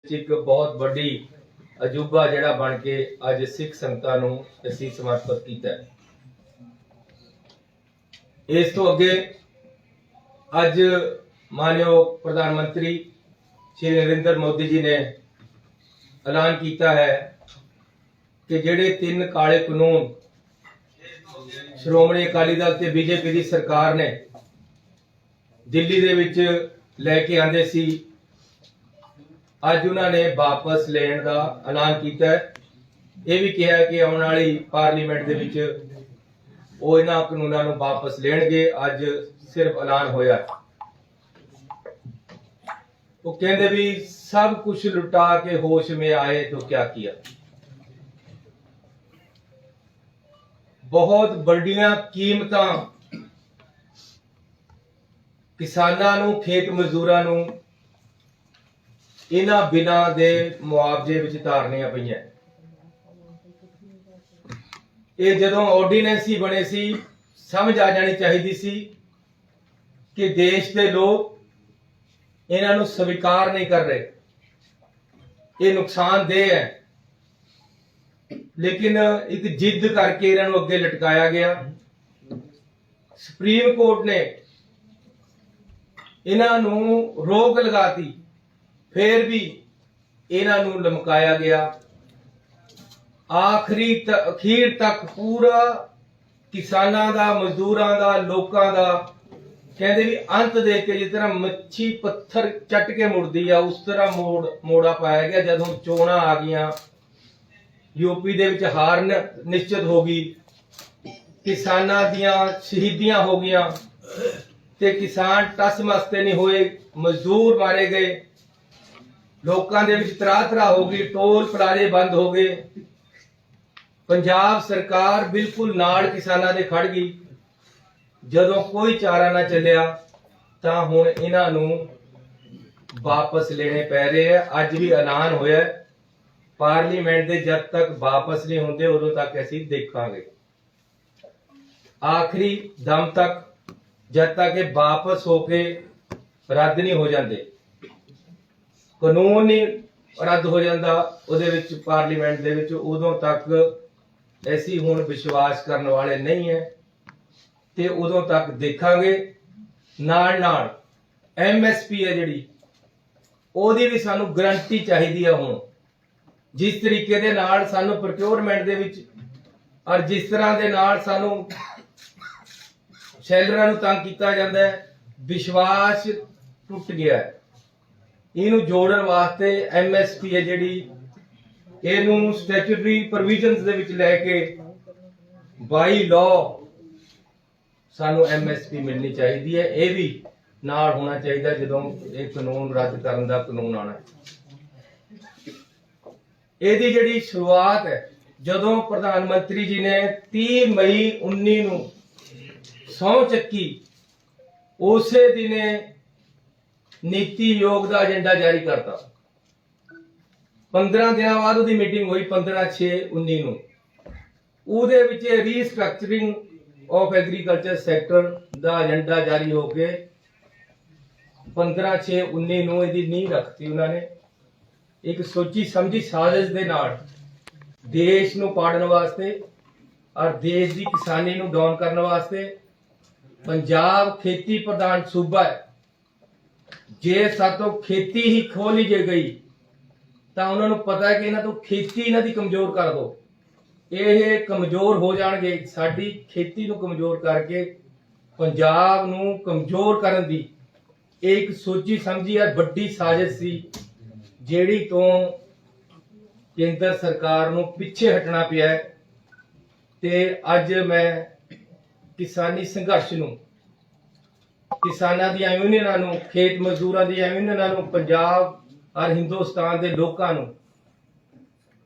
एक बहुत बड़ी अजूबा जिहड़ा बन के अज सिख संगतां नूं असीं समर्पित कीता है। इस तो अगे अज मानयोग प्रधानमंत्री श्री नरेंद्र मोदी जी ने ऐलान किया है कि जिहड़े 3 काले कानून श्रोमणी अकाली दल ते बीजेपी की सरकार ने दिल्ली दे विच लैके आंदे सी, अज उन्होंने वापस लेने का ऐलान किया है। यह भी कहा कि आने वाली पार्लीमेंट दे विच वो इन्हां कानूनां नूं वापस लेणगे। अज सिर्फ ऐलान होया। वो कहते भी सब कुछ लुटा के होश में आए तो क्या किया। बहुत बड़ियां कीमतां किसानां नूं खेत मजदूरां नूं इन्हां बिलों के मुआवजे विच तारनियां पईयां। ये जदों ऑर्डीनेंस ही बने सी, समझ आ जानी चाहिए सी कि देश के लोग इन्हां नूं स्वीकार नहीं कर रहे, ये नुकसानदेह है। लेकिन एक जिद करके इन्हां नूं अगे लटकाया गया। सुप्रीम कोर्ट ने इन्हां नूं रोक लगाती, फिर भी इन्हां नूं लमकाया गया। अखीर तक पूरा किसानां दा, मजदूरां दा, लोकां दा कहते भी अंत देख के जिस तरह मच्छी पत्थर चट के मुड़दी है उस तरह मोड़ा पाया गया। जदों चोणां आ गईयां, यूपी दे विच हार निश्चित हो गई, किसानां दियां शहीदियां हो गईयां ते किसान टस मस्ते नहीं होए, मजदूर मारे गए, लोकां दे विच त्राह हो गई, टोल प्लाजे बंद हो गए। पंजाब सरकार बिल्कुल नाल किसानां दे खड़ गई। जदों कोई चारा ना चलिया तां हुण इन्हां नूं वापस लेने पै रहे हैं। अज भी ऐलान होया पार्लीमेंट दे जद तक वापस नहीं होंदे उदों तक असीं देखांगे, आखिरी दम तक, जद तक ये वापस होके रद्द नहीं हो जाते। कानून नहीं रद्द हो जाता उहदे विच पार्लीमेंट दे विच, उदों तक ऐसी हुण विश्वास करने वाले नहीं है ते उदों तक देखांगे। नाल नाल MSP है जिहड़ी ओहदी भी सानू गारंटी चाहिदी है। हुण जिस तरीके दे नाल सानू प्रोक्योरमेंट दे विच और जिस तरह दे नाल सानू शैलरां नूं तंग कीता जांदा है, विश्वास टुट गया है। इनू जोड़न वास्ते MSP है जिहड़ी इनू स्टैट्यूटरी प्रोविजनस दे विच लैके बाई लॉ सानू MSP मिलनी चाहिए है। यह भी नाल होना चाहिए जदों एक कानून रद्द करन दा कानून आना। इहदी जिहड़ी शुरुआत है जदों प्रधानमंत्री जी ने 30 मई 19 नूं सौं चक्की, उसे दिने नीति योग का एजेंडा जारी करता। 15 दिन बाद उसकी मीटिंग हुई 15/6/19 नूं। उहदे विच रीस्ट्रक्चरिंग ऑफ एग्रीकल्चर सैक्टर का एजेंडा जारी होके 15/6/19 नूं इहदी नींह रखती। उन्होंने एक सोची समझी साजिश दे नाल देश नूं पाड़न वास्ते और देश की किसानी नूं डाउन करने वास्ते। पंजाब खेती प्रधान सूबा है, जे सातों खेती ही खो ली जे गई तो उन्होंने पता है कि इन्हां तो खेती इन्हां दी कमजोर कर दो, ये कमजोर हो जाणगे। साडी खेती नूं कमजोर करके पंजाब नूं कमजोर करन दी एक सोची समझी है बड़ी साजिश सी, जेड़ी तो केंद्र सरकार नूं पिछे हटना पिया। ते अज मैं किसानी संघर्ष नूं, किसानां दी यूनियनां नूं, खेत मजदूरां दी यूनियनां नूं, पंजाब और हिंदुस्तान के लोकां नूं,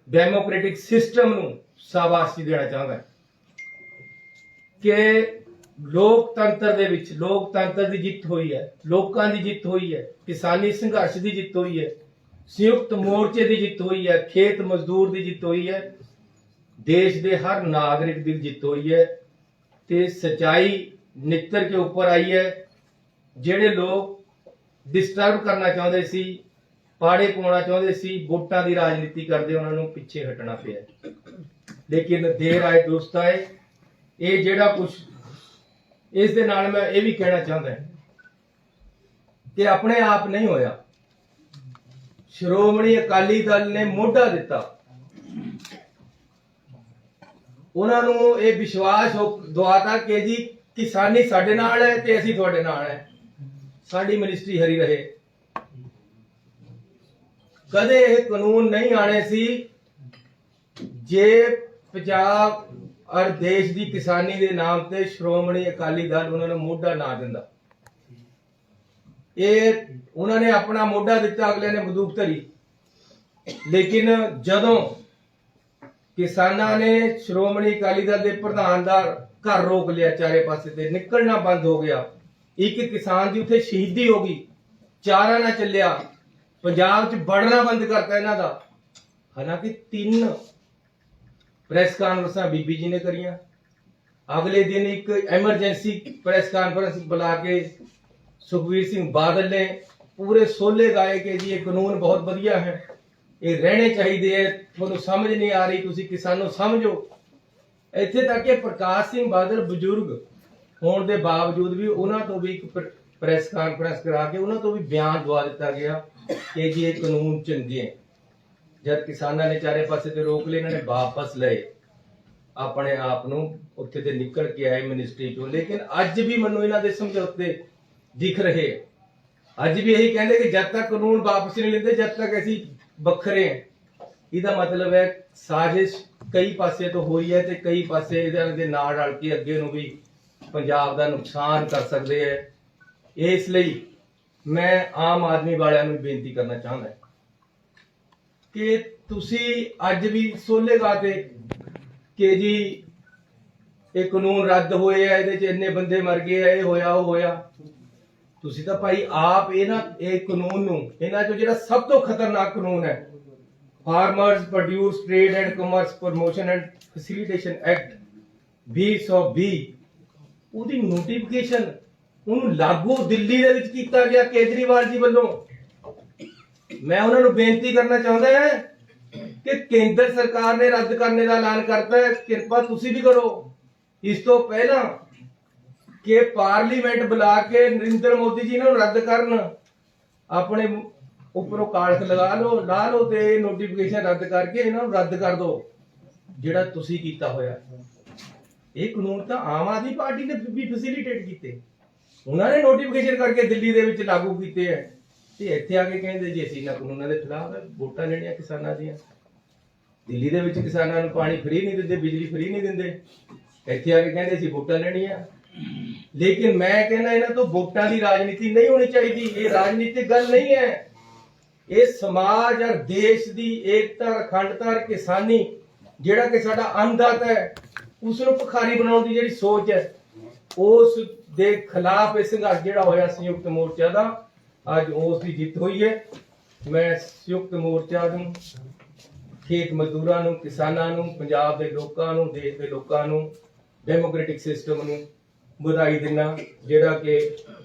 डेमोक्रेटिक सिस्टम नूं शाबाशी देना चाहता कि लोकतंत्र दे विच लोकतंत्र की जित हुई है, लोकां दी जित हुई है, किसानी संघर्ष की जित हुई है, संयुक्त मोर्चे की जित हुई है, खेत मजदूर की जित हुई है, देश के हर नागरिक की जित हुई है। ते सच्चाई नितर के ऊपर आई है। जेड़े लोग डिस्टर्ब करना चाहते सी ਪਾੜੇ ਪਾਉਣਾ ਚਾਹੁੰਦੇ ਸੀ, ਵੋਟਾਂ ਦੀ ਰਾਜਨੀਤੀ ਕਰਦੇ ਉਹਨਾਂ ਨੂੰ ਪਿੱਛੇ ਹਟਣਾ ਪਿਆ। ਲੇਕਿਨ ਦੇਰ ਆਏ ਦੁਰਸਤ ਆਏ। ਇਹ ਜਿਹੜਾ ਕੁਝ ਇਸ ਦੇ ਨਾਲ ਮੈਂ ਇਹ ਵੀ ਕਹਿਣਾ ਚਾਹੁੰਦਾ ਕਿ ਆਪਣੇ ਆਪ ਨਹੀਂ ਹੋਇਆ। ਸ਼੍ਰੋਮਣੀ ਅਕਾਲੀ ਦਲ ਨੇ ਮੋਢਾ ਦਿੱਤਾ, ਉਹਨਾਂ ਨੂੰ ਇਹ ਵਿਸ਼ਵਾਸ ਦਵਾਤਾ ਕਿ ਜੀ ਕਿਸਾਨੀ ਸਾਡੇ ਨਾਲ ਹੈ ਤੇ ਅਸੀਂ ਤੁਹਾਡੇ ਨਾਲ ਹੈ, ਸਾਡੀ ਮਿਨਿਸਟਰੀ ਹਰੀ ਰਹੇ। ਕਦੇ ਇਹ ਕਾਨੂੰਨ ਨਹੀਂ ਆਣੇ ਸੀ ਜੇ ਪੰਜਾਬ ਔਰ ਦੇਸ਼ ਦੀ ਕਿਸਾਨੀ ਦੇ ਨਾਮ ਤੇ ਸ਼੍ਰੋਮਣੀ ਅਕਾਲੀ ਦਲ ਉਹਨਾਂ ਨੂੰ ਮੋਢਾ ਨਾ ਦਿੰਦਾ। ਇਹ ਉਹਨਾਂ ਨੇ ਆਪਣਾ ਮੋਢਾ ਦਿੱਤਾ, ਅਗਲੇ ਨੇ ਬੰਦੂਕ ਧਰੀ। ਲੇਕਿਨ ਜਦੋਂ ਕਿਸਾਨਾਂ ਨੇ ਸ਼੍ਰੋਮਣੀ ਅਕਾਲੀ ਦਲ ਦੇ ਪ੍ਰਧਾਨ ਦਾ ਘਰ ਰੋਕ ਲਿਆ, ਚਾਰੇ ਪਾਸੇ ਤੇ ਨਿਕਲਣਾ ਬੰਦ ਹੋ ਗਿਆ, ਇੱਕ ਕਿਸਾਨ ਦੀ ਉੱਥੇ ਸ਼ਹੀਦੀ ਹੋ ਗਈ, ਚਾਰਾ ਨਾ ਚੱਲਿਆ, ਪੰਜਾਬ 'ਚ ਵੜਨਾ ਬੰਦ ਕਰਤਾ ਇਹਨਾਂ ਦਾ। ਹਾਲਾਂਕਿ 3 ਪ੍ਰੈਸ ਕਾਨਫਰੰਸਾਂ ਬੀਬੀ ਜੀ ਨੇ ਕਰੀਆਂ। ਅਗਲੇ ਦਿਨ ਇੱਕ ਐਮਰਜੈਂਸੀ ਪ੍ਰੈਸ ਕਾਨਫਰੰਸ ਬੁਲਾ ਕੇ ਸੁਖਬੀਰ ਸਿੰਘ ਬਾਦਲ ਨੇ ਪੂਰੇ ਸੋਲੇ ਗਾਏ ਕਿ ਜੀ ਇਹ ਕਾਨੂੰਨ ਬਹੁਤ ਵਧੀਆ ਹੈ, ਇਹ ਰਹਿਣੇ ਚਾਹੀਦੇ ਹੈ, ਤੁਹਾਨੂੰ ਸਮਝ ਨਹੀਂ ਆ ਰਹੀ, ਤੁਸੀਂ ਕਿਸਾਨੋਂ ਸਮਝੋ। ਇੱਥੇ ਤੱਕ ਕਿ ਪ੍ਰਕਾਸ਼ ਸਿੰਘ ਬਾਦਲ ਬਜ਼ੁਰਗ ਹੋਣ ਦੇ ਬਾਵਜੂਦ ਵੀ ਉਹਨਾਂ ਤੋਂ ਵੀ ਇੱਕ ਪ੍ਰੈਸ ਕਾਨਫਰੰਸ ਕਰਾ ਕੇ ਉਹਨਾਂ ਤੋਂ ਵੀ ਬਿਆਨ ਦਵਾ ਦਿੱਤਾ ਗਿਆ ਕਿ ਜੀ ਇਹ ਕਾਨੂੰਨ ਚੰਗੇ ਹੈ। ਜਦ ਕਿਸਾਨਾਂ ਨੇ ਚਾਰੇ ਪਾਸੇ ਤੇ ਰੋਕ ਲਏ, ਇਹਨਾਂ ਨੇ ਵਾਪਸ ਲਏ, ਆਪਣੇ ਆਪ ਨੂੰ ਉੱਥੇ ਤੇ ਨਿਕਲ ਕੇ ਆਏ ਮਿਨਿਸਟਰੀ ਚੋਂ। ਲੇਕਿਨ ਅੱਜ ਵੀ ਮੈਨੂੰ ਇਹਨਾਂ ਦੇ ਸਮਝੌਤੇ ਦਿਖ ਰਹੇ। ਅੱਜ ਵੀ ਇਹੀ ਕਹਿੰਦੇ ਕਿ ਜਦ ਤੱਕ ਕਾਨੂੰਨ ਵਾਪਸ ਨਹੀਂ ਲੈਂਦੇ, ਜਦ ਤੱਕ ਅਸੀਂ ਵੱਖਰੇ ਹਾਂ। ਇਹਦਾ ਮਤਲਬ ਹੈ ਸਾਜ਼ਿਸ਼ ਕਈ ਪਾਸੇ ਤੋਂ ਹੋਈ ਹੈ ਤੇ ਕਈ ਪਾਸੇ ਇਹਨਾਂ ਦੇ ਨਾਲ ਰਲ ਕੇ ਅੱਗੇ ਨੂੰ ਵੀ ਪੰਜਾਬ ਦਾ ਨੁਕਸਾਨ ਕਰ ਸਕਦੇ ਹੈ। ਇਸ ਲਈ ਮੈਂ ਆਮ ਆਦਮੀ ਵਾਲਿਆਂ ਨੂੰ ਬੇਨਤੀ ਕਰਨਾ ਚਾਹੁੰਦਾ ਕਿ ਤੁਸੀਂ ਅੱਜ ਵੀ ਸੋਲੇ ਗਾਤੇ ਕਿ ਜੀ ਇਹ ਕਾਨੂੰਨ ਰੱਦ ਹੋਏ ਆ, ਇਹਦੇ 'ਚ ਇੰਨੇ ਬੰਦੇ ਮਰ ਗਏ ਆ, ਇਹ ਹੋਇਆ ਉਹ ਹੋਇਆ। ਤੁਸੀਂ ਤਾਂ ਭਾਈ ਆਪ ਇਹ ਕਾਨੂੰਨ ਨੂੰ, ਇਹਨਾਂ 'ਚੋਂ ਜਿਹੜਾ ਸਭ ਤੋਂ ਖਤਰਨਾਕ ਕਾਨੂੰਨ ਹੈ, farmers produce trade and commerce promotion and facilitation act 2020, ਉਹਦੀ ਨੋਟੀਫਿਕੇਸ਼ਨ, ਉਹਨੂੰ ਲਾਗੂ ਦਿੱਲੀ ਦੇ ਵਿੱਚ ਕੀਤਾ ਗਿਆ ਕੇਜਰੀਵਾਲ ਜੀ ਵੱਲੋਂ। ਮੈਂ ਉਹਨਾਂ ਨੂੰ ਬੇਨਤੀ ਕਰਨਾ ਚਾਹੁੰਦਾ ਹਾਂ ਕਿ ਕੇਂਦਰ ਸਰਕਾਰ ਨੇ ਰੱਦ ਕਰਨੇ ਦਾ ਐਲਾਨ ਕਰਤਾ ਹੈ, ਕਿਰਪਾ ਤੁਸੀਂ ਵੀ ਕਰੋ। ਇਸ ਤੋਂ ਪਹਿਲਾਂ ਕਿ ਪਾਰਲੀਮੈਂਟ ਬੁਲਾ ਕੇ ਨਰਿੰਦਰ ਮੋਦੀ ਜੀ ਨੂੰ ਰੱਦ ਕਰਨ, ਆਪਣੇ ਉੱਪਰੋਂ ਕਾਲਖ ਲਾ ਲਓ ਤੇ ਨੋਟੀਫਿਕੇਸ਼ਨ ਰੱਦ ਕਰਕੇ ਇਹਨਾਂ ਨੂੰ ਰੱਦ ਕਰ ਦਿਓ ਜਿਹੜਾ ਤੁਸੀਂ ਕੀਤਾ ਹੋਇਆ। ਇਹ ਕਾਨੂੰਨ ਤਾਂ ਆਮ ਆਦਮੀ ਪਾਰਟੀ ਨੇ ਵੀ ਫੈਸਿਲਿਟੇਟ ਕੀਤੇ, ਉਹਨਾਂ ਨੇ ਨੋਟੀਫਿਕੇਸ਼ਨ ਕਰਕੇ ਦਿੱਲੀ ਦੇ ਵਿੱਚ ਲਾਗੂ ਕੀਤੇ ਹੈ ਤੇ ਇੱਥੇ ਆ ਕੇ ਕਹਿੰਦੇ ਜੀ ਅਸੀਂ ਇਹਨਾਂ ਕਾਨੂੰਨਾਂ ਦੇ ਖਿਲਾਫ ਵੋਟਾਂ ਲੈਣੀਆਂ ਕਿਸਾਨਾਂ ਦੀਆਂ। ਦਿੱਲੀ ਦੇ ਵਿੱਚ ਕਿਸਾਨਾਂ ਨੂੰ ਪਾਣੀ ਫ੍ਰੀ ਨਹੀਂ ਦਿੰਦੇ, ਬਿਜਲੀ ਫ੍ਰੀ ਨਹੀਂ ਦਿੰਦੇ, ਇੱਥੇ ਆ ਕੇ ਕਹਿੰਦੇ ਅਸੀਂ ਵੋਟਾਂ ਲੈਣੀਆਂ। ਲੇਕਿਨ ਮੈਂ ਕਹਿੰਦਾ ਇਹਨਾਂ ਤੋਂ ਵੋਟਾਂ ਦੀ ਰਾਜਨੀਤੀ ਨਹੀਂ ਹੋਣੀ ਚਾਹੀਦੀ। ਇਹ ਰਾਜਨੀਤਿਕ ਗੱਲ ਨਹੀਂ ਹੈ, ਇਹ ਸਮਾਜ ਔਰ ਦੇਸ਼ ਦੀ ਏਕਤਾ, ਅਖੰਡਤਾ ਔਰ ਕਿਸਾਨੀ ਜਿਹੜਾ ਕਿ ਸਾਡਾ ਅੰਨਦਾਤਾ ਹੈ, ਉਸ ਨੂੰ ਭਿਖਾਰੀ ਬਣਾਉਣ ਦੀ ਜਿਹੜੀ ਸੋਚ ਹੈ, ਉਸ ਦੇ ਖਿਲਾਫ ਇਹ ਸੰਘਰਸ਼ ਜਿਹੜਾ ਹੋਇਆ ਸੰਯੁਕਤ ਮੋਰਚਾ ਦਾ, ਅੱਜ ਉਸ ਦੀ ਜਿੱਤ ਹੋਈ ਹੈ। ਮੈਂ ਸੰਯੁਕਤ ਮੋਰਚਾ ਨੂੰ, ਖੇਤ ਮਜ਼ਦੂਰਾਂ ਨੂੰ, ਕਿਸਾਨਾਂ ਨੂੰ, ਪੰਜਾਬ ਦੇ ਲੋਕਾਂ ਨੂੰ, ਦੇਸ਼ ਦੇ ਲੋਕਾਂ ਨੂੰ, ਡੈਮੋਕ੍ਰੈਟਿਕ ਸਿਸਟਮ ਨੂੰ ਵਧਾਈ ਦਿੰਦਾ ਜਿਹੜਾ ਕਿ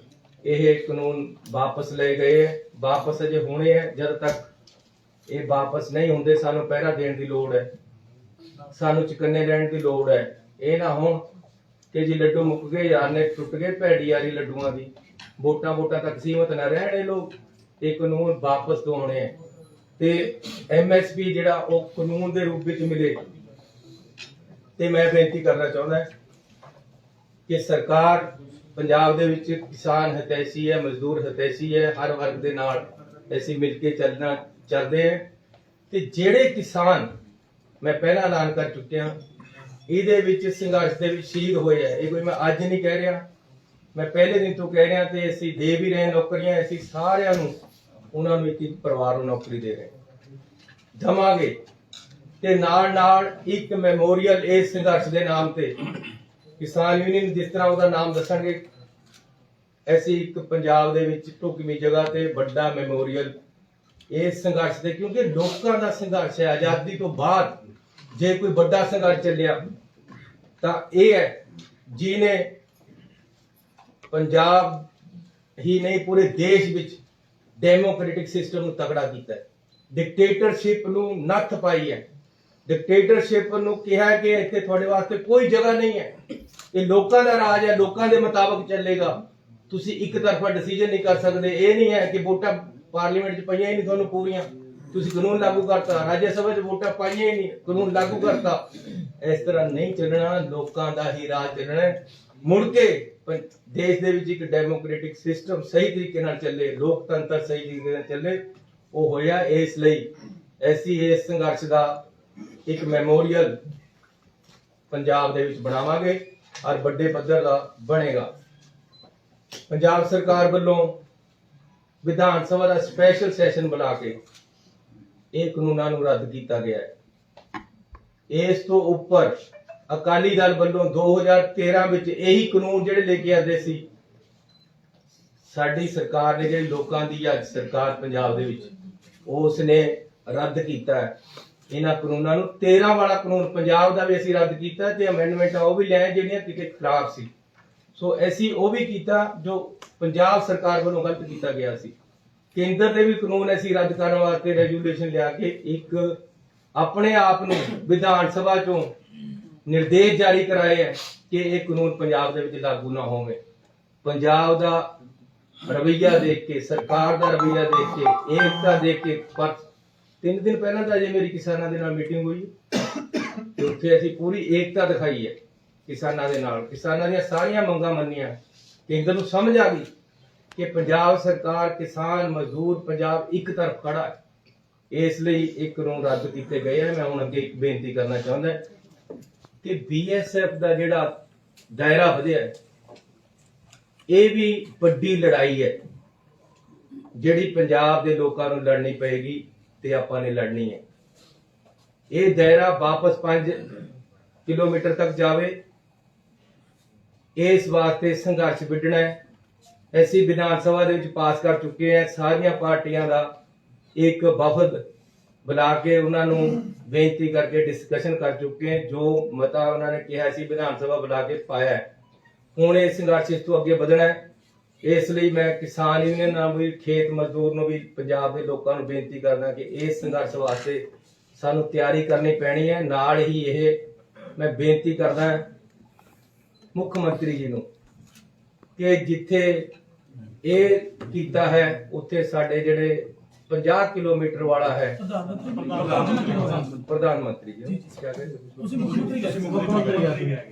ਇਹ ਕਾਨੂੰਨ ਵਾਪਸ ਲਏ ਗਏ ਹੈ। ਵਾਪਸ ਅਜੇ ਹੋਣੇ ਹੈ, ਜਦ ਤੱਕ ਇਹ ਵਾਪਸ ਨਹੀਂ ਹੁੰਦੇ ਸਾਨੂੰ ਪਹਿਰਾ ਦੇਣ ਦੀ ਲੋੜ ਹੈ, ਸਾਨੂੰ ਚੁਕੰਨੇ ਲੈਣ ਦੀ ਲੋੜ ਹੈ। ਇਹ ਨਾ ਹੋਣ ਕਿ ਜੀ ਲੱਡੂ ਮੁੱਕ ਗਏ, ਯਾਰ ਨੇ ਟੁੱਟ ਗਏ, ਭੈੜੀ ਯਾਰੀ ਲੱਡੂਆਂ ਦੀ, ਵੋਟਾਂ ਤੱਕ ਸੀਮਤ ਨਾ ਰਹਿਣ ਇਹ ਲੋਕ। ਇਹ ਕਾਨੂੰਨ ਵਾਪਸ ਦਵਾਉਣੇ ਹੈ ਤੇ MSP ਜਿਹੜਾ ਉਹ ਕਾਨੂੰਨ ਦੇ ਰੂਪ ਵਿੱਚ ਮਿਲੇ। ਤੇ ਮੈਂ ਬੇਨਤੀ ਕਰਨਾ ਚਾਹੁੰਦਾ ਕਿ ਸਰਕਾਰ ਪੰਜਾਬ ਦੇ ਵਿੱਚ ਕਿਸਾਨ ਹਿਤੈਸ਼ੀ ਹੈ, ਮਜ਼ਦੂਰ ਹਿਤੈਸ਼ੀ ਹੈ, ਹਰ ਵਰਗ ਦੇ ਨਾਲ ਅਸੀਂ ਮਿਲ ਕੇ ਚੱਲਦੇ ਹਾਂ। ਤੇ ਜਿਹੜੇ ਕਿਸਾਨ ਮੈਂ ਪਹਿਲਾਂ ਐਲਾਨ ਕਰ ਚੁੱਕਿਆ, ਇਹਦੇ ਵਿੱਚ ਸੰਘਰਸ਼ ਦੇ ਵਿੱਚ ਸ਼ਹੀਦ ਹੋਏ ਹੈ, ਇਹ ਕੋਈ ਮੈਂ ਅੱਜ ਨਹੀਂ ਕਹਿ ਰਿਹਾ, ਮੈਂ ਪਹਿਲੇ ਦਿਨ ਤੋਂ ਕਹਿ ਰਿਹਾ ਤੇ ਅਸੀਂ ਦੇ ਵੀ ਰਹੇ ਨੌਕਰੀਆਂ, ਅਸੀਂ ਸਾਰਿਆਂ ਨੂੰ ਉਹਨਾਂ ਨੂੰ ਇੱਕ ਪਰਿਵਾਰ ਨੂੰ ਨੌਕਰੀ ਦੇ ਰਹੇ ਦਵਾਂਗੇ। ਤੇ ਨਾਲ ਇੱਕ ਮੈਮੋਰੀਅਲ ਇਸ ਸੰਘਰਸ਼ ਦੇ ਨਾਮ ਤੇ ਕਿਸਾਨ ਯੂਨੀਅਨ ਜਿਸ ਤਰ੍ਹਾਂ ਉਹਦਾ ਨਾਮ ਦੱਸਣਗੇ, ਐਸੀ ਇੱਕ ਪੰਜਾਬ ਦੇ ਵਿੱਚ ਢੁਕਵੀਂ ਜਗ੍ਹਾ ਤੇ ਵੱਡਾ ਮੈਮੋਰੀਅਲ ਇਸ ਸੰਘਰਸ਼ ਦੇ, ਕਿਉਂਕਿ ਲੋਕਾਂ ਦਾ ਸੰਘਰਸ਼ ਹੈ। ਆਜ਼ਾਦੀ ਤੋਂ ਬਾਅਦ ਜੇ ਕੋਈ ਵੱਡਾ ਸੰਘਰਸ਼ ਚੱਲਿਆ ਤਾਂ ਇਹ ਹੈ ਜਿਹਨੇ ਪੰਜਾਬ ਹੀ ਨਹੀਂ ਪੂਰੇ ਦੇਸ਼ ਵਿੱਚ ਡੈਮੋਕ੍ਰੈਟਿਕ ਸਿਸਟਮ ਨੂੰ ਤਗੜਾ ਕੀਤਾ ਹੈ, ਡਿਕਟੇਟਰਸ਼ਿਪ ਨੂੰ ਨੱਥ ਪਾਈ ਹੈ, ਡਿਕਟੇਟਰਸ਼ਿਪ ਨੂੰ ਕਿਹਾ ਕਿ ਇੱਥੇ ਤੁਹਾਡੇ ਵਾਸਤੇ ਕੋਈ ਜਗ੍ਹਾ ਨਹੀਂ ਹੈ, ਇਹ ਲੋਕਾਂ ਦਾ ਰਾਜ ਹੈ, ਲੋਕਾਂ ਦੇ ਮੁਤਾਬਕ ਚੱਲੇਗਾ, ਤੁਸੀਂ ਇੱਕ ਤਰਫਾ ਡਿਸੀਜਨ ਨਹੀਂ ਕਰ ਸਕਦੇ। ਇਹ ਨਹੀਂ ਹੈ ਕਿ ਵੋਟਾਂ ਪਾਰਲੀਮੈਂਟ 'ਚ ਪਈਆਂ ਹੀ ਨਹੀਂ ਤੁਹਾਨੂੰ ਪੂਰੀਆਂ, ਤੁਸੀਂ ਕਾਨੂੰਨ ਲਾਗੂ ਕਰਤਾ, ਰਾਜ ਸਭਾ 'ਚ ਵੋਟਾਂ ਪਾਈਆਂ ਹੀ ਨਹੀਂ, ਕਾਨੂੰਨ ਲਾਗੂ ਕਰਤਾ। ਇਸ ਤਰ੍ਹਾਂ ਨਹੀਂ ਚੱਲਣਾ, ਲੋਕਾਂ ਦਾ ਹੀ ਰਾਜ ਚੱਲਣਾ ਹੈ। ਮੁੜ ਕੇ ਦੇਸ਼ ਦੇ ਵਿੱਚ ਇੱਕ ਡੈਮੋਕ੍ਰੈਟਿਕ ਸਿਸਟਮ ਸਹੀ ਤਰੀਕੇ ਨਾਲ ਚੱਲੇ, ਲੋਕਤੰਤਰ ਸਹੀ ਤਰੀਕੇ ਨਾਲ ਚੱਲੇ, ਉਹ ਹੋਇਆ। ਇਸ ਲਈ ਅਸੀਂ ਇਸ ਸੰਘਰਸ਼ ਦਾ ਇੱਕ ਮੈਮੋਰੀਅਲ ਪੰਜਾਬ ਦੇ ਵਿੱਚ ਬਣਾਵਾਂਗੇ ਔਰ ਵੱਡੇ ਪੱਧਰ ਦਾ ਬਣੇਗਾ। ਪੰਜਾਬ ਸਰਕਾਰ ਵੱਲੋਂ ਵਿਧਾਨ ਸਭਾ ਦਾ ਸਪੈਸ਼ਲ ਸੈਸ਼ਨ ਬੁਲਾ ਕੇ ਇਹ ਕਾਨੂੰਨਾਂ ਨੂੰ ਰੱਦ ਕੀਤਾ ਗਿਆ ਹੈ। ਇਸ ਤੋਂ ਉੱਪਰ ਅਕਾਲੀ ਦਲ ਵੱਲੋਂ 2013 ਵਿੱਚ ਇਹੀ ਕਾਨੂੰਨ ਜਿਹੜੇ ਲੈ ਕੇ ਆਦੇ ਸੀ, ਸਾਡੀ ਸਰਕਾਰ ਨੇ, ਜਿਹੜੀ ਲੋਕਾਂ ਦੀ ਅੱਜ ਸਰਕਾਰ ਪੰਜਾਬ ਦੇ ਵਿੱਚ, ਉਸ ਨੇ ਰੱਦ ਕੀਤਾ ਹੈ ਇਹਨਾਂ ਕਾਨੂੰਨਾਂ ਨੂੰ। 13 ਵਾਲਾ ਕਾਨੂੰਨ ਪੰਜਾਬ ਦਾ ਵੀ ਅਸੀਂ ਰੱਦ ਕੀਤਾ ਤੇ ਅਮੈਂਡਮੈਂਟਾਂ ਉਹ ਵੀ ਲਿਆਏ ਜਿਹੜੀਆਂ ਕਿਤੇ ਖਰਾਬ ਸੀ। ਸੋ ਅਸੀਂ ਉਹ ਵੀ ਕੀਤਾ ਜੋ ਪੰਜਾਬ ਸਰਕਾਰ ਵੱਲੋਂ ਗਲਤ ਕੀਤਾ ਗਿਆ ਸੀ। ਕੇਂਦਰ ਦੇ ਵੀ ਕਾਨੂੰਨ ਅਸੀਂ ਰੱਦ ਕਰਨ ਵਾਸਤੇ ਰੈਜੂਲੇਸ਼ਨ ਲਿਆ ਕੇ ਇੱਕ ਆਪਣੇ ਆਪ ਨੂੰ ਵਿਧਾਨ ਸਭਾ ਚੋਂ ਨਿਰਦੇਸ਼ ਜਾਰੀ ਕਰਾਏ ਹੈ ਕਿ ਇਹ ਕਾਨੂੰਨ ਪੰਜਾਬ ਦੇ ਵਿੱਚ ਲਾਗੂ ਨਾ ਹੋਵੇ। ਪੰਜਾਬ ਦਾ ਰਵੱਈਆ ਦੇਖ ਕੇ, ਸਰਕਾਰ ਦਾ ਰਵੱਈਆ ਦੇਖ ਕੇ, ਏਕਤਾ ਦੇਖ ਕੇ, ਪਰ 3 ਦਿਨ ਪਹਿਲਾਂ ਤਾਂ ਅਜੇ ਮੇਰੀ ਕਿਸਾਨਾਂ ਦੇ ਨਾਲ ਮੀਟਿੰਗ ਹੋਈ ਤੇ ਉੱਥੇ ਅਸੀਂ ਪੂਰੀ ਏਕਤਾ ਦਿਖਾਈ ਹੈ ਕਿਸਾਨਾਂ ਦੇ ਨਾਲ, ਕਿਸਾਨਾਂ ਦੀਆਂ ਸਾਰੀਆਂ ਮੰਗਾਂ ਮੰਨੀਆਂ। ਕੇਂਦਰ ਨੂੰ ਸਮਝ ਆ ਗਈ ਕਿ ਪੰਜਾਬ ਸਰਕਾਰ, ਕਿਸਾਨ, ਮਜ਼ਦੂਰ, ਪੰਜਾਬ ਇੱਕ ਤਰਫ ਖੜਾ ਹੈ। ਇਸ ਲਈ ਇਹ ਕਾਨੂੰਨ ਰੱਦ ਕੀਤੇ ਗਏ ਹੈ। ਮੈਂ ਹੁਣ ਅੱਗੇ ਇੱਕ ਬੇਨਤੀ ਕਰਨਾ ਚਾਹੁੰਦਾ ਕਿ BSF ਦਾ ਜਿਹੜਾ ਦਾਇਰਾ ਵਧਿਆ ਹੈ, ਇਹ ਵੀ ਵੱਡੀ ਲੜਾਈ ਹੈ ਜਿਹੜੀ ਪੰਜਾਬ ਦੇ ਲੋਕਾਂ ਨੂੰ ਲੜਨੀ ਪਏਗੀ ਤੇ ਆਪਾਂ ਨੇ ਲੜਨੀ ਹੈ। ਇਹ ਦਾਇਰਾ ਵਾਪਸ 5 ਕਿਲੋਮੀਟਰ ਤੱਕ ਜਾਵੇ, ਇਸ ਵਾਸਤੇ ਸੰਘਰਸ਼ ਵਿੱਢਣਾ ਹੈ। ਅਸੀਂ ਵਿਧਾਨ ਸਭਾ ਦੇ ਵਿੱਚ ਪਾਸ ਕਰ ਚੁੱਕੇ ਹਾਂ, ਸਾਰੀਆਂ ਪਾਰਟੀਆਂ ਦਾ ਇੱਕ ਵਫਦ ਬੁਲਾ ਕੇ ਉਹਨਾਂ ਨੂੰ ਬੇਨਤੀ ਕਰਕੇ ਡਿਸਕਸ਼ਨ ਕਰ ਚੁੱਕੇ ਹਾਂ। ਜੋ ਮਤਾ ਉਹਨਾਂ ਨੇ ਕਿਹਾ ਸੀ ਵਿਧਾਨ ਸਭਾ ਬੁਲਾ ਕੇ ਪਾਇਆ ਹੈ। ਹੁਣ ਇਹ ਸੰਘਰਸ਼ ਇਸ ਤੋਂ ਅੱਗੇ ਵਧਣਾ ਹੈ। ਇਸ ਲਈ ਮੈਂ ਕਿਸਾਨ ਯੂਨੀਅਨ ਨਾਲ ਵੀ, ਖੇਤ ਮਜ਼ਦੂਰ ਨੂੰ ਵੀ, ਪੰਜਾਬ ਦੇ ਲੋਕਾਂ ਨੂੰ ਬੇਨਤੀ ਕਰਦਾ ਕਿ ਇਸ ਸੰਘਰਸ਼ ਵਾਸਤੇ ਸਾਨੂੰ ਤਿਆਰੀ ਕਰਨੀ ਪੈਣੀ ਹੈ। ਨਾਲ ਹੀ ਇਹ ਮੈਂ ਬੇਨਤੀ ਕਰਦਾ ਮੁੱਖ ਮੰਤਰੀ ਜੀ ਨੂੰ ਕਿ ਜਿੱਥੇ ਇਹ ਕੀਤਾ ਹੈ ਉੱਥੇ ਸਾਡੇ ਜਿਹੜੇ 50 ਕਿਲੋਮੀਟਰ ਵਾਲਾ ਹੈ ਪ੍ਰਧਾਨ ਮੰਤਰੀ ਜੀ,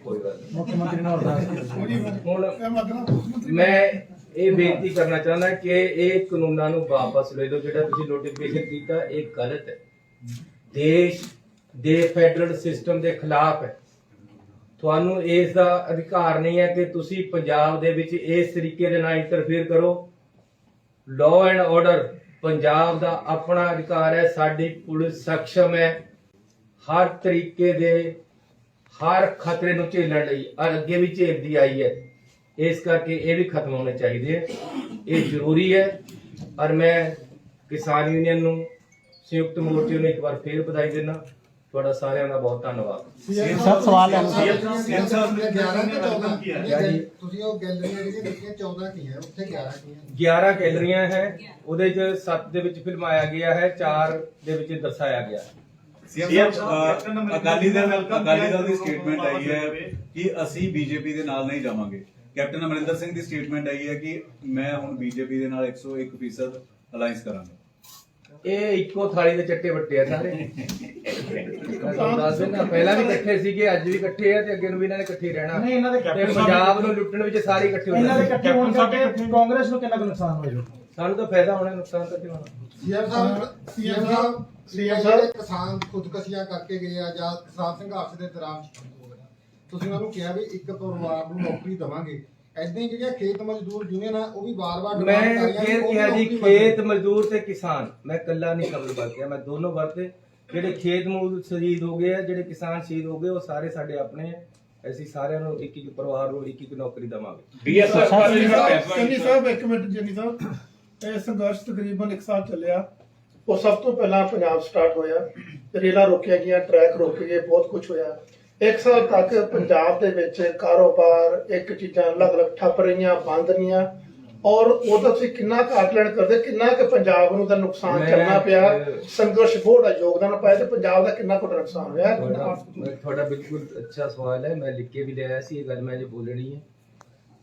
ਕੋਈ ਗੱਲ ਨਹੀਂ। ਹੁਣ ਮੈਂ ਇਹ ਬੇਨਤੀ ਕਰਨਾ ਚਾਹੁੰਦਾ ਕਿ ਇਹ ਕਾਨੂੰਨਾਂ ਨੂੰ ਵਾਪਸ ਲੈ ਲਓ। ਜਿਹੜਾ ਤੁਸੀਂ ਨੋਟੀਫਿਕੇਸ਼ਨ ਕੀਤਾ ਇਹ ਗਲਤ ਹੈ, ਦੇਸ਼ ਦੇ ਫੈਡਰਲ ਸਿਸਟਮ ਦੇ ਖਿਲਾਫ ਹੈ। ਤੁਹਾਨੂੰ ਇਸ ਦਾ ਅਧਿਕਾਰ ਨਹੀਂ ਹੈ ਕਿ ਤੁਸੀਂ ਪੰਜਾਬ ਦੇ ਵਿੱਚ ਇਸ ਤਰੀਕੇ ਦੇ ਨਾਲ ਇੰਟਰਫੇਅਰ ਕਰੋ। ਲਾਅ ਐਂਡ ਆਰਡਰ ਪੰਜਾਬ ਦਾ ਆਪਣਾ ਅਧਿਕਾਰ ਹੈ। ਸਾਡੀ ਪੁਲਿਸ ਸક્ષਮ ਹੈ ਹਰ ਤਰੀਕੇ ਦੇ ਹਰ ਖਤਰੇ ਨੂੰ ਝੇਲਣ ਲਈ, ਔਰ ਅੱਗੇ ਵੀ ਝੇਲਦੀ ਆਈ ਹੈ। ਇਸ ਕਰਕੇ ਇਹ ਵੀ ਖਤਮ ਹੋਣੇ ਚਾਹੀਦੇ ਹੈ, ਇਹ ਜ਼ਰੂਰੀ ਹੈ। ਔਰ ਮੈਂ ਕਿਸਾਨ ਯੂਨੀਅਨ ਨੂੰ, ਸੰਯੁਕਤ ਮੋਰਚੇ ਨੂੰ ਇੱਕ ਵਾਰ ਫੇਰ ਵਧਾਈ ਦੇਣਾ। ਤੁਹਾਡਾ ਸਾਰਿਆਂ ਦਾ ਬਹੁਤ ਧੰਨਵਾਦ। ਸਭ ਸਵਾਲ ਹੈ ਤੁਸੀਂ ਉਹ ਗੈਲਰੀਆਂ ਜਿਹੜੀਆਂ ਦਿੱਤੀਆਂ 14 ਕੀ ਹੈ, ਉੱਥੇ 11 ਕੀ ਹੈ? 11 ਗੈਲਰੀਆਂ ਹੈ, ਉਹਦੇ ਚ 7 ਦੇ ਵਿੱਚ ਫਿਲਮਾਇਆ ਗਿਆ ਹੈ, 4 ਦੇ ਵਿੱਚ ਦਰਸਾਇਆ ਗਿਆ ਹੈ। ਅਕਾਲੀ ਦਲ ਦੀ ਸਟੇਟਮੈਂਟ ਆਈ ਹੈ ਕਿ ਅਸੀਂ ਬੀਜੇਪੀ ਦੇ ਨਾਲ ਨਹੀਂ ਜਾਵਾਂਗੇ। ਕੈਪਟਨ ਅਮਰਿੰਦਰ ਸਿੰਘ ਦੀ ਸਟੇਟਮੈਂਟ ਆਈ ਹੈ ਕਿ ਮੈਂ ਹੁਣ ਬੀਜੇਪੀ ਦੇ ਨਾਲ 101% ਅਲਾਈਅੰਸ ਕਰਾਂਗਾ। ਇਹ ਇੱਕੋ ਥਾਲੀ ਦੇ ਚੱਟੇ ਵੱਟੇ ਆ ਸਾਰੇ। ਦੱਸ ਦਿਨ ਪਹਿਲਾਂ ਵੀ ਇਕੱਠੇ ਸੀਗੇ, ਅੱਜ ਵੀ ਇਕੱਠੇ ਆ ਤੇ ਅੱਗੇ ਨੂੰ ਵੀ ਇਹਨਾਂ ਨੇ ਇਕੱਠੇ ਰਹਿਣਾ। ਨਹੀਂ, ਇਹਨਾਂ ਦੇ ਤੇ ਪੰਜਾਬ ਨੂੰ ਲੁੱਟਣ ਵਿੱਚ ਸਾਰੇ ਇਕੱਠੇ ਹੋ ਇਹਨਾਂ ਦੇ ਜਾਣਗੇ। ਇਕੱਠੇ ਹੋਣ ਕਰਕੇ ਕਾਂਗਰਸ ਨੂੰ ਕਿੰਨਾ ਕੁ ਨੁਕਸਾਨ ਹੋਏਗਾ? ਸਾਨੂੰ ਤਾਂ ਫਾਇਦਾ ਹੋਣਾ, ਨੁਕਸਾਨ ਤਾਂ ਨਹੀਂ ਹੋਣਾ। ਸੀਐਮ ਸਾਹਿਬ ਕਿਸਾਨ ਖੁਦਕਸ਼ੀਆਂ ਕਰਕੇ ਗਏ ਆ ਜਾਂ ਕਿਸਾਨ ਸੰਘਰਸ਼ ਦੇ ਦੌਰਾਨ ਤੁਸੀਂ ਉਹਨਾਂ ਨੂੰ ਕਿਹਾ ਵੀ ਇੱਕ ਪਰਿਵਾਰ ਨੂੰ ਨੌਕਰੀ ਦੇਵਾਂਗੇ। ਏਦਾਂ ਹੀ ਜਿਹੜੀਆਂ ਖੇਤ ਮਜ਼ਦੂਰ ਯੂਨੀਅਨ ਆ ਉਹ ਵੀ ਵਾਰ-ਵਾਰ ਮੈਂ ਇਹ ਕਿਹਾ ਜੀ ਖੇਤ ਮਜ਼ਦੂਰ ਤੇ ਕਿਸਾਨ, ਮੈਂ ਇਕੱਲਾ ਨਹੀਂ ਸ਼ਬਦ ਵਰਤਿਆ, ਮੈਂ ਦੋਨੋਂ ਵਰਤੇ। ਜਿਹੜੇ ਖੇਤ ਮਜ਼ਦੂਰ ਸ਼ਹੀਦ ਹੋ ਗਏ ਆ, ਜਿਹੜੇ ਕਿਸਾਨ ਸ਼ਹੀਦ ਹੋ ਗਏ, ਉਹ ਸਾਰੇ ਸਾਡੇ ਆਪਣੇ ਆ। ਅਸੀਂ ਸਾਰਿਆਂ ਨੂੰ ਇੱਕ ਇੱਕ ਪਰਿਵਾਰ ਨੂੰ ਇੱਕ ਇੱਕ ਨੌਕਰੀ ਦੇਵਾਂਗੇ। ਜੰਨੀ ਸਾਹਿਬ ਇੱਕ ਮਿੰਟ, ਜੰਨੀ ਸਾਹਿਬ ਇਹ ਸੰਘਰਸ਼ ਤਕਰੀਬਨ 1 ਸਾਲ ਚੱਲਿਆ। ਉਹ ਸਭ ਤੋਂ ਪਹਿਲਾਂ ਪੰਜਾਬ ਸਟਾਰਟ ਹੋਇਆ, ਰੇਲਾਂ ਰੋਕੀਆਂ ਗਈਆਂ, ਟਰੈਕ ਰੋਕੇ ਗਏ, ਬਹੁਤ ਕੁਝ ਹੋਇਆ। 1 ਸਾਲ ਤੱਕ ਪੰਜਾਬ ਦੇ ਵਿੱਚ ਕਾਰੋਬਾਰ, ਇੱਕ ਚੀਜ਼ਾਂ ਅਲੱਗ-ਅਲੱਗ ਠੱਪ ਰਹੀਆਂ, ਬੰਦ ਰਹੀਆਂ। ਔਰ ਉਹਦਾ ਤੁਸੀਂ ਕਿੰਨਾ ਕੁ ਆਕਲਨ ਕਰਦੇ, ਕਿੰਨਾ ਕੁ ਪੰਜਾਬ ਨੂੰ ਦਾ ਨੁਕਸਾਨ ਮੈਂ- ਕਰਨਾ ਪਿਆ, ਸੰਘਰਸ਼ ਫੋੜ ਦਾ ਯੋਗਦਾਨ ਪਾਇਆ ਤੇ ਪੰਜਾਬ ਦਾ ਕਿੰਨਾ ਕੁ ਨੁਕਸਾਨ ਹੋਇਆ? ਤੁਹਾਡਾ ਬਿਲਕੁਲ ਅੱਛਾ ਸਵਾਲ ਹੈ। ਮੈਂ ਲਿਖ ਕੇ ਵੀ ਲਿਆਇਆ ਸੀ, ਇਹ ਗੱਲ ਮੈਂ ਜੇ ਬੋਲਣੀ ਹੈ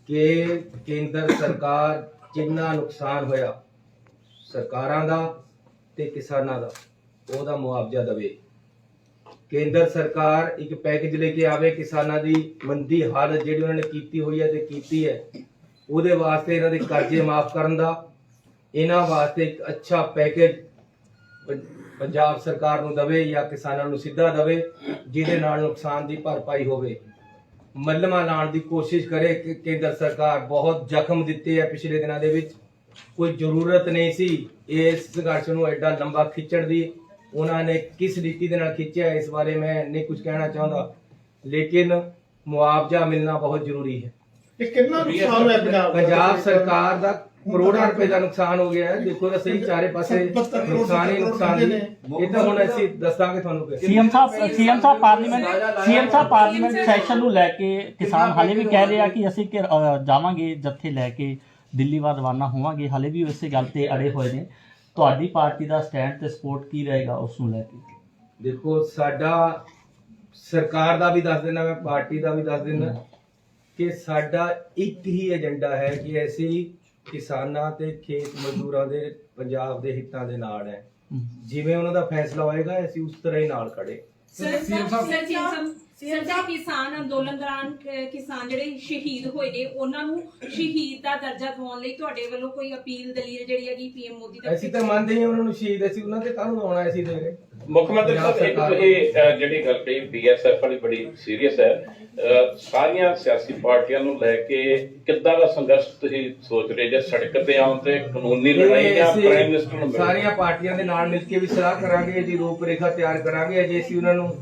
ਕਿ ਕੇਂਦਰ ਸਰਕਾਰ ਜਿੰਨਾ ਨੁਕਸਾਨ ਹੋਇਆ ਸਰਕਾਰਾਂ ਦਾ ਤੇ ਕਿਸਾਨਾਂ ਦਾ ਉਹਦਾ ਮੁਆਵਜ਼ਾ ਦੇਵੇ। ਕੇਂਦਰ ਸਰਕਾਰ ਇੱਕ ਪੈਕੇਜ ਲੈ ਕੇ ਆਵੇ, ਕਿਸਾਨਾਂ ਦੀ ਮੰਦੀ ਹਾਲਤ ਜਿਹੜੀ ਉਹਨਾਂ ਨੇ ਕੀਤੀ ਹੋਈ ਹੈ ਤੇ ਕੀਤੀ ਹੈ ਉਹਦੇ ਵਾਸਤੇ ਇਹਨਾਂ ਦੇ ਕਰਜ਼ੇ ਮਾਫ ਕਰਨ ਦਾ, ਇਹਨਾਂ ਵਾਸਤੇ ਇੱਕ ਅੱਛਾ ਪੈਕੇਜ ਪੰਜਾਬ ਸਰਕਾਰ ਨੂੰ ਦਵੇ ਜਾਂ ਕਿਸਾਨਾਂ ਨੂੰ ਸਿੱਧਾ ਦਵੇ, ਜਿਹਦੇ ਨਾਲ ਨੁਕਸਾਨ ਦੀ ਭਰਪਾਈ ਹੋਵੇ। ਮੱਲਮਾ ਲਾਉਣ ਦੀ ਕੋਸ਼ਿਸ਼ ਕਰੇ ਕਿ ਕੇਂਦਰ ਸਰਕਾਰ ਬਹੁਤ ਜ਼ਖਮ ਦਿੱਤੇ ਆ ਪਿਛਲੇ ਦਿਨਾਂ ਦੇ ਵਿੱਚ, ਕੋਈ ਜ਼ਰੂਰਤ ਨਹੀਂ ਸੀ ਇਸ ਸੰਘਰਸ਼ ਨੂੰ ਐਡਾ ਲੰਬਾ ਖਿੱਚਣ ਦੀ। ਉਹਨਾਂ ਨੇ ਕਿਸ ਰੀਤੀ ਦੇ ਨਾਲ ਖਿੱਚਿਆ ਇਸ ਬਾਰੇ ਮੈਂ ਨਹੀਂ ਕੁਝ ਕਹਿਣਾ ਚਾਹੁੰਦਾ, ਲੇਕਿਨ ਮੁਆਵਜ਼ਾ ਮਿਲਣਾ ਬਹੁਤ ਜ਼ਰੂਰੀ ਹੈ। ਇਹ ਕਿੰਨਾ ਨੁਕਸਾਨ ਹੋਇਆ ਪੰਜਾਬ ਸਰਕਾਰ ਦਾ ਕਰੋੜਾਂ ਰੁਪਏ ਦਾ ਨੁਕਸਾਨ ਹੋ ਗਿਆ ਹੈ। ਦੇਖੋ ਤਾਂ ਸਹੀ, ਚਾਰੇ ਪਾਸੇ ਨੁਕਸਾਨ ਹੀ ਨੁਕਸਾਨ ਨੇ। ਇਹ ਤਾਂ ਹੁਣ ਅਸੀਂ ਦੱਸਾਂਗੇ ਤੁਹਾਨੂੰ ਕਿ ਸੀਐਮ ਸਾਹਿਬ ਪਾਰਲੀਮੈਂਟ ਸੈਸ਼ਨ ਨੂੰ ਲੈ ਕੇ ਕਿਸਾਨ ਹਾਲੇ ਵੀ ਕਹਿ ਰਹੇ ਆ ਕਿ ਅਸੀਂ ਜਾਵਾਂਗੇ ਜੱਥੇ ਲੈ ਕੇ ਦਿੱਲੀ ਵੱਲ ਰਵਾਨਾ ਹੋਵਾਂਗੇ, ਹਾਲੇ ਵੀ ਉਸੇ ਗੱਲ ਤੇ ਅੜੇ ਹੋਏ ਨੇ। ਤੁਹਾਡੀ ਪਾਰਟੀ ਦਾ ਸਟੈਂਡ ਤੇ ਸਪੋਰਟ ਕੀ ਰਹੇਗਾ ਉਸ ਨੂੰ ਲੈ ਕੇ? ਦੇਖੋ, ਸਾਡਾ ਸਰਕਾਰ ਦਾ ਵੀ ਦੱਸ ਦੇਣਾ, ਮੈਂ ਪਾਰਟੀ ਦਾ ਵੀ ਦੱਸ ਦੇਣਾ ਕਿ ਸਾਡਾ ਇੱਕ ਹੀ ਏਜੰਡਾ ਹੈ ਕਿ ਅਸੀਂ ਕਿਸਾਨਾਂ ਤੇ ਖੇਤ ਮਜ਼ਦੂਰਾਂ ਦੇ ਪੰਜਾਬ ਦੇ ਹਿੱਤਾਂ ਦੇ ਨਾਲ ਹੈ। ਜਿਵੇਂ ਉਹਨਾਂ ਦਾ ਫੈਸਲਾ ਹੋਏਗਾ ਅਸੀਂ ਉਸ ਤਰ੍ਹਾਂ ਹੀ ਨਾਲ ਖੜੇ। ਕਿਸਾਨ ਅੰਦੋਲਨ ਦੌਰਾਨ ਕਿਸਾਨ ਜਿਹੜੇ ਸ਼ਹੀਦ ਹੋਏ ਨੇ ਉਹਨਾਂ ਨੂੰ ਸ਼ਹੀਦ ਦਾ ਦਰਜਾ ਦਿਵਾਉਣ ਲਈ ਤੁਹਾਡੇ ਵੱਲੋਂ ਕੋਈ ਅਪੀਲ ਦਲੀਲ ਜਿਹੜੀ ਹੈਗੀ ਪੀਐਮ ਮੋਦੀ ਤੱਕ? ਅਸੀਂ ਤਾਂ ਮੰਨਦੇ ਹਾਂ ਉਹਨਾਂ ਨੂੰ ਸ਼ਹੀਦ, ਅਸੀਂ ਉਹਨਾਂ ਤੇ ਕਾਹਨੂੰ ਆਉਣਾ ਅਸੀਂ ਦੇ ਰਹੇ। ਮੁੱਖ ਮੰਤਰੀ ਸਾਹਿਬ, ਇੱਕ ਤੁਸੀਂ ਜਿਹੜੀ ਗੱਲ ਕਹੀ ਬੀਐਸਐਫ ਵਾਲੀ ਬੜੀ ਸੀਰੀਅਸ ਹੈ। ਸਾਰੀਆਂ ਸਿਆਸੀ ਪਾਰਟੀਆਂ ਨੂੰ ਲੈ ਕੇ ਕਿੱਦਾਂ ਦਾ ਸੰਘਰਸ਼ ਤੁਸੀਂ ਸੋਚ ਰਹੇ ਜੇ ਸੜਕ ਤੇ ਆਉਣ ਤੇ ਕਾਨੂੰਨੀ ਲੜਾਈ ਜਾਂ ਪ੍ਰਾਈਮ ਮਿਨਿਸਟਰ ਨੂੰ ਸਾਰੀਆਂ ਪਾਰਟੀਆਂ ਦੇ ਨਾਲ ਮਿਲ ਕੇ ਵੀ ਸਲਾਹ ਕਰਾਂਗੇ, ਇਹਦੀ ਰੂਪਰੇਖਾ ਤਿਆਰ ਕਰਾਂਗੇ। ਅਜੇ ਅਸੀਂ ਉਹਨਾਂ ਨੂੰ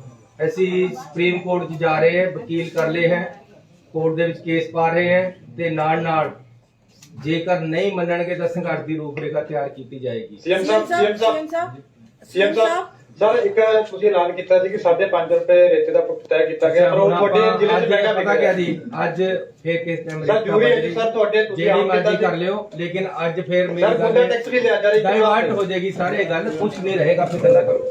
ਅਸੀਂ ਸੁਪਰੀਮ ਕੋਰਟ 'ਚ ਜਾ ਰਹੇ ਹਾਂ, ਵਕੀਲ ਕਰ ਲਏ ਹੈ, ਕੋਰਟ ਦੇ ਵਿੱਚ ਕੇਸ ਪਾ ਰਹੇ ਹਾਂ ਤੇ ਨਾਲ ਜੇਕਰ ਨਹੀਂ ਮੰਨਣਗੇ ਤਾਂ ਸੰਘਰਸ਼ ਦੀ ਰੂਪਰੇਖਾ ਤਿਆਰ ਕੀਤੀ ਜਾਏਗੀ। ਸੀਐਮ ਸਾਹਿਬ ਸਰ, ਇੱਕ ਤੁਸੀਂ ਐਲਾਨ ਕੀਤਾ ਸੀ ਕਿ 5.5 ਰੁਪਏ ਰੇਤੇ ਦਾ ਪੁੱਟ ਤੈਅ ਕੀਤਾ ਗਿਆ, ਪਰ ਉਹ ਤੁਹਾਡੇ ਜ਼ਿਲ੍ਹੇ 'ਚ ਮਹਿੰਗਾ ਪਤਾ ਕਿਆ ਜੀ, ਅੱਜ ਫੇਰ ਕਿਸ ਟਾਈਮ ਸਰ ਜੂਰੀ ਹੈ ਜੀ ਸਰ ਤੁਹਾਡੇ, ਤੁਸੀਂ ਜਿਹੜੀ ਆਪ ਮਰਜ਼ੀ ਕਰ ਲਿਓ, ਲੇਕਿਨ ਅੱਜ ਫੇਰ ਮੇਰੀ ਸਰ ਗੱਲ ਮੁੰਡਾ ਟੈਕਸ ਵੀ ਲਿਆ ਜਾ ਰਹੀ ਡਾਇਵਰਟ ਹੋ ਜਾਏਗੀ, ਸਾਰੇ ਗੱਲ ਕੁਝ ਨਹੀਂ ਰਹੇਗਾ, ਫਿਕਰ ਨਾ ਕਰੋ।